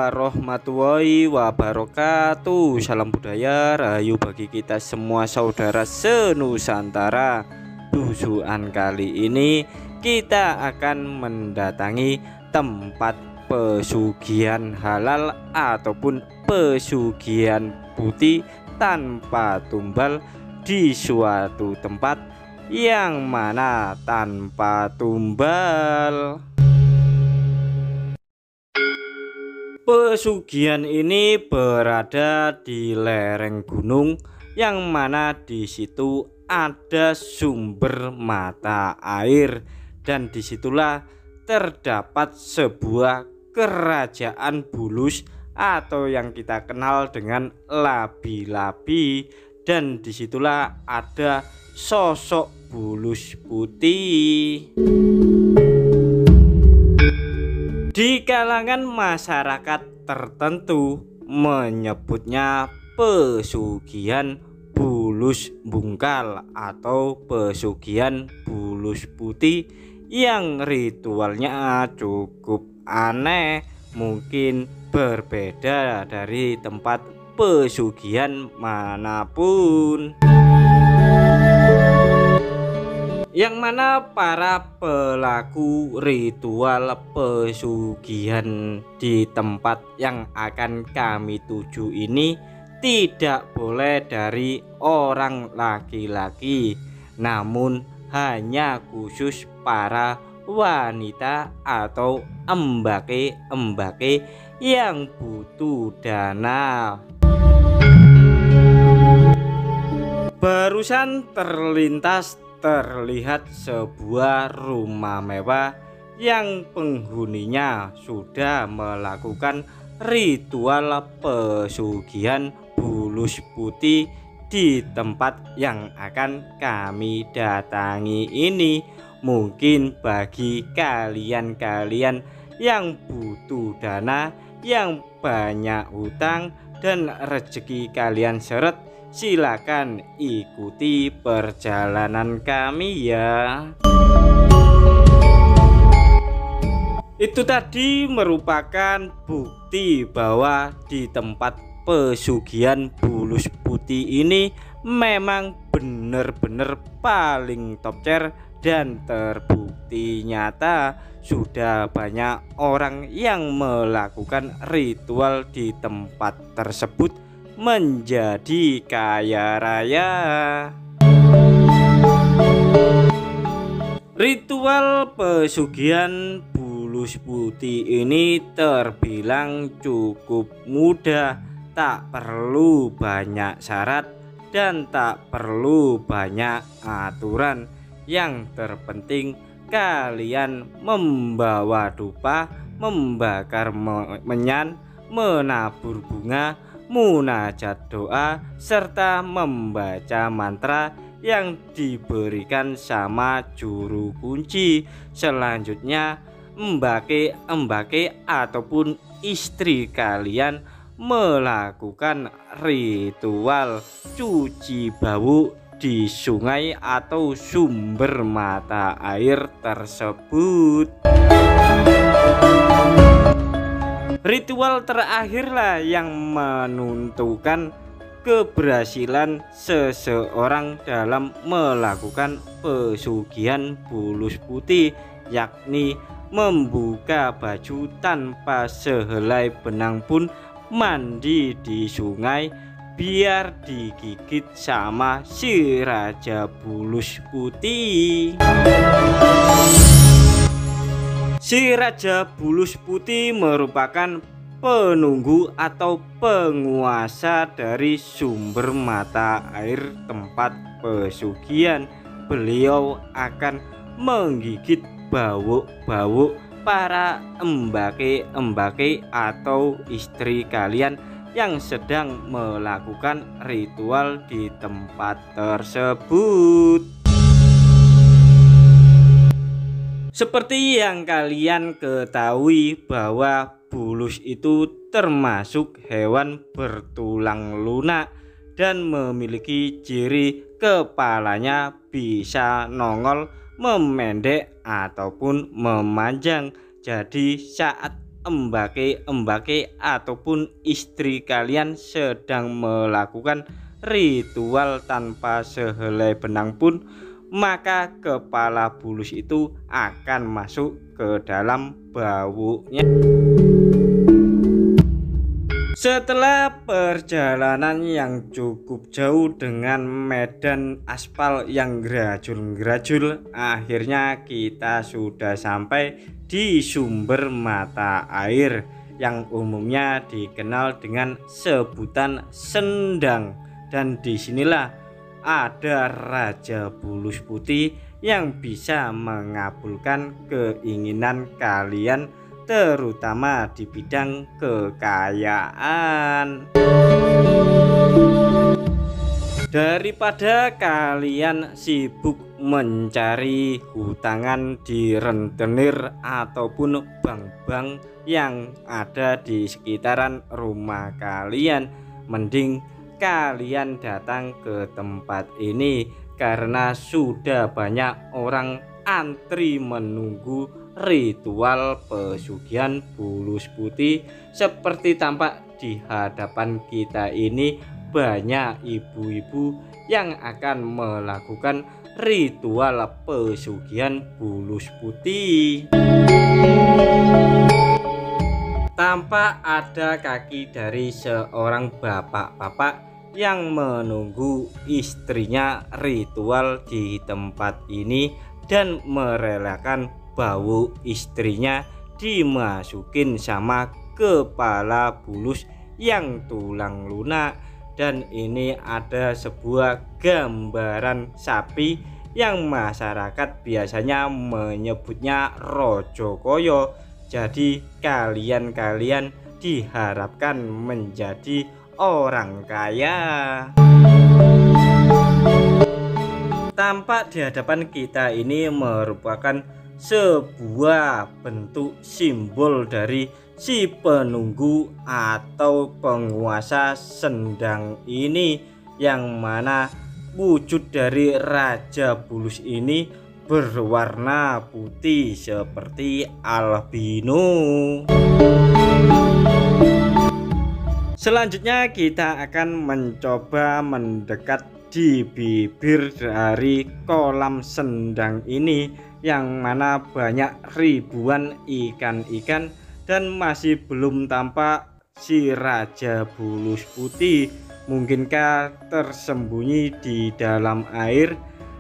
warahmatullahi wabarakatuh. Salam budaya rahayu bagi kita semua saudara senusantara. Tujuan kali ini kita akan mendatangi tempat pesugihan halal ataupun pesugihan putih tanpa tumbal di suatu tempat yang mana tanpa tumbal. Pesugihan ini berada di lereng gunung yang mana di situ ada sumber mata air, dan disitulah terdapat sebuah kerajaan bulus atau yang kita kenal dengan labi-labi, dan disitulah ada sosok bulus putih. Di kalangan masyarakat tertentu menyebutnya pesugihan bulus bungkal atau pesugihan bulus putih yang ritualnya cukup aneh, mungkin berbeda dari tempat pesugihan manapun, yang mana para pelaku ritual pesugihan di tempat yang akan kami tuju ini tidak boleh dari orang laki-laki, namun hanya khusus para wanita atau embake-embake yang butuh dana. Barusan terlihat sebuah rumah mewah yang penghuninya sudah melakukan ritual pesugihan bulus putih di tempat yang akan kami datangi ini. Mungkin bagi kalian-kalian yang butuh dana, yang banyak hutang dan rezeki kalian seret, silakan ikuti perjalanan kami ya. Itu tadi merupakan bukti bahwa di tempat pesugihan bulus putih ini memang benar-benar paling top tier, dan terbukti nyata sudah banyak orang yang melakukan ritual di tempat tersebut menjadi kaya raya. Ritual pesugihan bulus putih ini terbilang cukup mudah, tak perlu banyak syarat dan tak perlu banyak aturan. Yang terpenting kalian membawa dupa, membakar menyan, menabur bunga, munajat doa, serta membaca mantra yang diberikan sama juru kunci. Selanjutnya embake ataupun istri kalian melakukan ritual cuci bau di sungai atau sumber mata air tersebut. Ritual terakhirlah yang menentukan keberhasilan seseorang dalam melakukan pesugihan bulus putih, yakni membuka baju tanpa sehelai benang pun, mandi di sungai biar digigit sama si raja bulus putih. Si raja bulus putih merupakan penunggu atau penguasa dari sumber mata air tempat pesugihan. Beliau akan menggigit bau-bau para embake-embake atau istri kalian yang sedang melakukan ritual di tempat tersebut. Seperti yang kalian ketahui bahwa bulus itu termasuk hewan bertulang lunak dan memiliki ciri kepalanya bisa nongol, memendek ataupun memanjang. Jadi saat embake ataupun istri kalian sedang melakukan ritual tanpa sehelai benang pun, maka kepala bulus itu akan masuk ke dalam baunya. Setelah perjalanan yang cukup jauh dengan medan aspal yang gerajul-gerajul, akhirnya kita sudah sampai di sumber mata air yang umumnya dikenal dengan sebutan Sendang. Dan disinilah ada Raja Bulus Putih yang bisa mengabulkan keinginan kalian, terutama di bidang kekayaan. Daripada kalian sibuk mencari hutangan di rentenir ataupun bank-bank yang ada di sekitaran rumah kalian, mending kalian datang ke tempat ini karena sudah banyak orang antri menunggu ritual pesugihan Bulus Putih. Seperti tampak di hadapan kita ini, banyak ibu-ibu yang akan melakukan ritual pesugihan Bulus Putih. Tampak ada kaki dari seorang bapak-bapak yang menunggu istrinya ritual di tempat ini dan merelakan bau istrinya dimasukin sama kepala bulus yang tulang lunak. Dan ini ada sebuah gambaran sapi yang masyarakat biasanya menyebutnya rojokoyo. Jadi kalian diharapkan menjadi orang kaya. Tampak di hadapan kita ini merupakan sebuah bentuk simbol dari si penunggu atau penguasa Sendang ini, yang mana wujud dari Raja Bulus ini berwarna putih seperti albino. Selanjutnya kita akan mencoba mendekat di bibir dari kolam Sendang ini, yang mana banyak ribuan ikan-ikan dan masih belum tampak si Raja Bulus Putih. Mungkinkah tersembunyi di dalam air?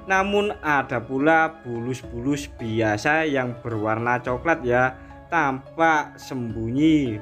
Namun ada pula bulus-bulus biasa yang berwarna coklat ya, tampak sembunyi.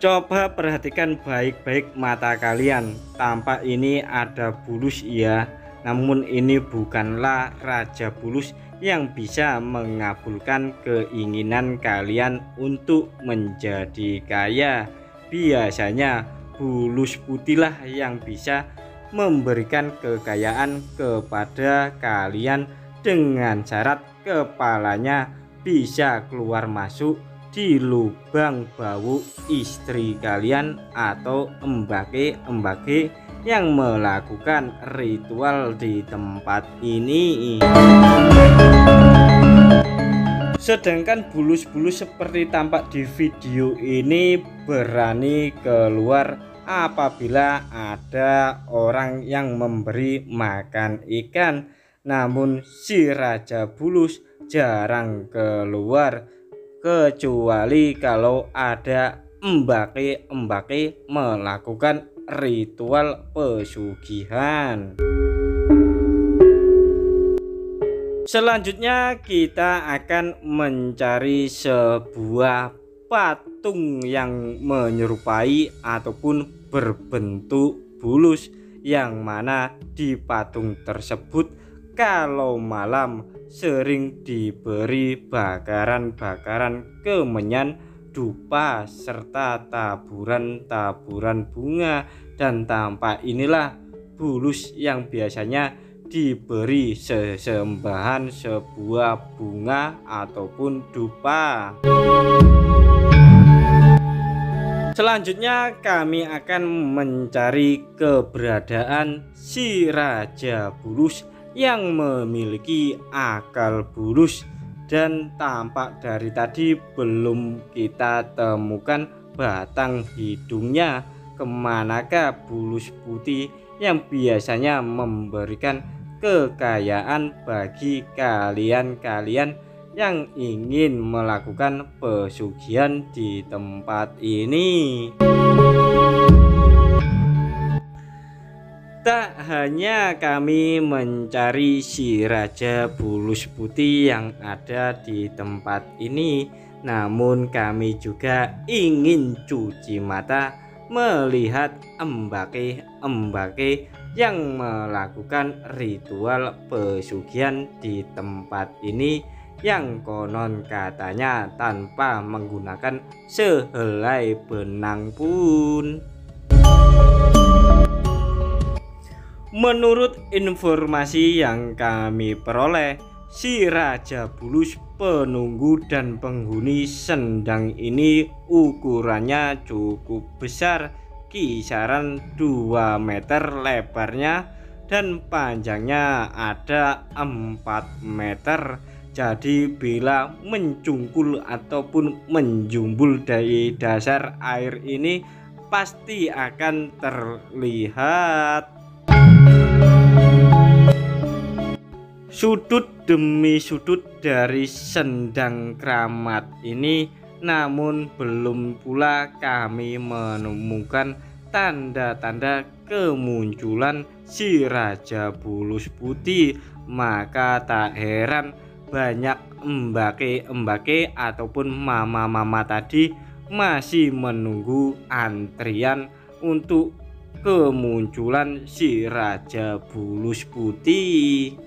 Coba perhatikan baik-baik mata kalian, tampak ini ada bulus ya. Namun ini bukanlah Raja Bulus yang bisa mengabulkan keinginan kalian untuk menjadi kaya. Biasanya Bulus Putihlah yang bisa memberikan kekayaan kepada kalian dengan syarat kepalanya bisa keluar masuk di lubang bau istri kalian atau embake-embake yang melakukan ritual di tempat ini. Sedangkan bulus-bulus seperti tampak di video ini berani keluar apabila ada orang yang memberi makan ikan. Namun si Raja Bulus jarang keluar, kecuali kalau ada embake-embake melakukan ritual pesugihan. Selanjutnya kita akan mencari sebuah patung yang menyerupai ataupun berbentuk bulus, yang mana di patung tersebut kalau malam sering diberi bakaran-bakaran kemenyan, dupa, serta taburan-taburan bunga. Dan tampak inilah bulus yang biasanya diberi sesembahan sebuah bunga ataupun dupa. Selanjutnya kami akan mencari keberadaan si Raja Bulus yang memiliki akal bulus. dan tampak dari tadi belum kita temukan batang hidungnya. Kemanakah bulus putih yang biasanya memberikan kekayaan bagi kalian-kalian yang ingin melakukan pesugihan di tempat ini? Tak hanya kami mencari si raja bulus putih yang ada di tempat ini, namun kami juga ingin cuci mata melihat embake-embake yang melakukan ritual pesugihan di tempat ini, yang konon katanya tanpa menggunakan sehelai benang pun. Menurut informasi yang kami peroleh, si Raja Bulus penunggu dan penghuni sendang ini ukurannya cukup besar, kisaran 2 meter lebarnya dan panjangnya ada 4 meter. Jadi bila mencungkul ataupun menjumbul dari dasar air ini pasti akan terlihat. Sudut demi sudut dari sendang keramat ini, namun belum pula kami menemukan tanda-tanda kemunculan si Raja Bulus putih. Maka tak heran banyak embake-embake ataupun mama-mama tadi masih menunggu antrian untuk kemunculan si Raja Bulus putih.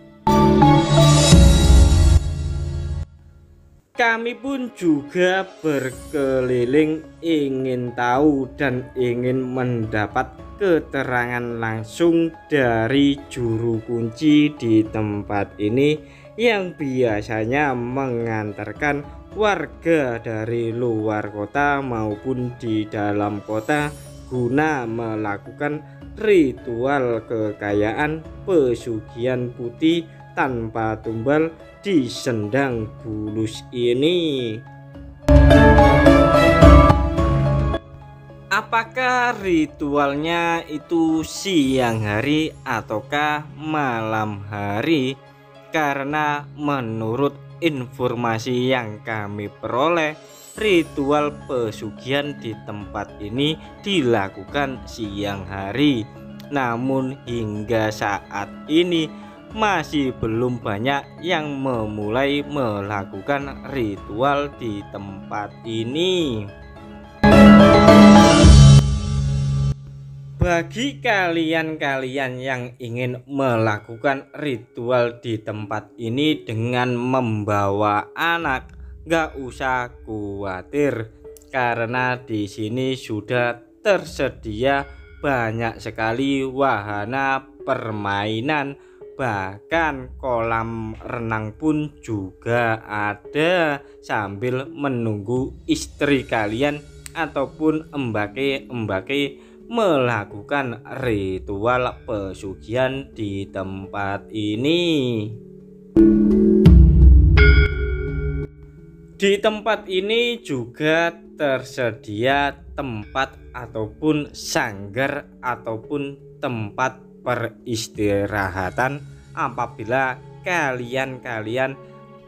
Kami pun juga berkeliling ingin tahu dan ingin mendapat keterangan langsung dari juru kunci di tempat ini yang biasanya mengantarkan warga dari luar kota maupun di dalam kota guna melakukan ritual kekayaan pesugihan putih tanpa tumbal di sendang bulus ini. Apakah ritualnya itu siang hari ataukah malam hari? Karena menurut informasi yang kami peroleh, ritual pesugihan di tempat ini dilakukan siang hari. Namun hingga saat ini masih belum banyak yang memulai melakukan ritual di tempat ini. Bagi kalian-kalian yang ingin melakukan ritual di tempat ini dengan membawa anak, gak usah khawatir karena di sini sudah tersedia banyak sekali wahana permainan. Bahkan kolam renang pun juga ada sambil menunggu istri kalian ataupun embake-embake melakukan ritual pesugihan di tempat ini. Di tempat ini juga tersedia tempat ataupun sanggar ataupun tempat peristirahatan apabila kalian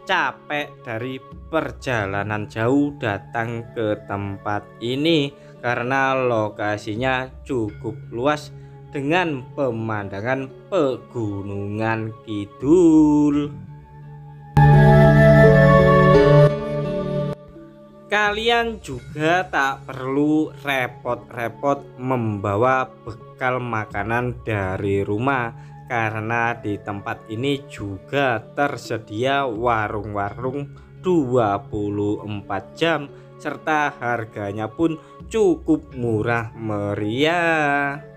capek dari perjalanan jauh datang ke tempat ini, karena lokasinya cukup luas dengan pemandangan pegunungan kidul. Kalian juga tak perlu repot-repot membawa bekal makanan dari rumah, karena di tempat ini juga tersedia warung-warung 24 jam serta harganya pun cukup murah meriah.